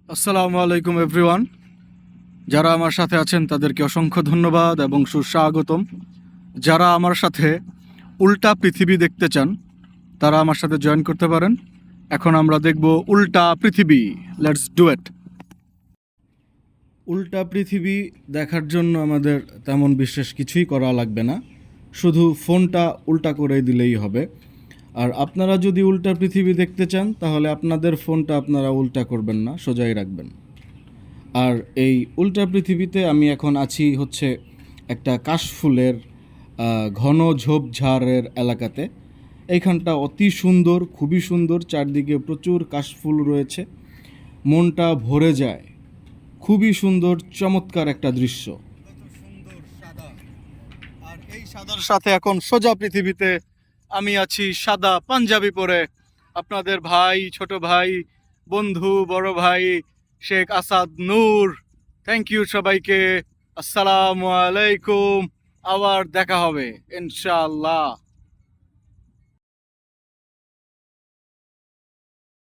আসসালামু আলাইকুম এভরিওয়ান। যারা আমার সাথে আছেন তাদেরকে অসংখ্য ধন্যবাদ এবং সুস্বাগতম। যারা আমার সাথে উল্টা পৃথিবী দেখতে চান তারা আমার সাথে জয়েন করতে পারেন। এখন আমরা দেখব উল্টা পৃথিবী। Let's do it. উল্টা পৃথিবী দেখার জন্য আমাদের তেমন বিশেষ কিছুই করা লাগবে না, শুধু ফোনটা উল্টা করে দিলেই হবে। আর আপনারা যদি উল্টা পৃথিবী দেখতে চান তাহলে আপনাদের ফোনটা আপনারা উল্টা করবেন না, সোজাই রাখবেন। আর এই উল্টা পৃথিবীতে আমি এখন আছি হচ্ছে একটা কাশফুলের ঘন ঝোপঝাড়ের এলাকাতে। এইখানটা অতি সুন্দর, খুবই সুন্দর, চারদিকে প্রচুর কাশফুল রয়েছে, মনটা ভরে যায়। খুবই সুন্দর, চমৎকার একটা দৃশ্য। সুন্দর সাদা, আর এই সাদার সাথে এখন সোজা পৃথিবীতে আমি আছি সাদা পাঞ্জাবি পরে। আপনাদের ভাই, ছোট ভাই, বন্ধু, বড় ভাই শেখ আসাদ নূর। থ্যাংক ইউ সবাইকে। আসসালামু আলাইকুম। আবার দেখা হবে ইনশাআল্লাহ।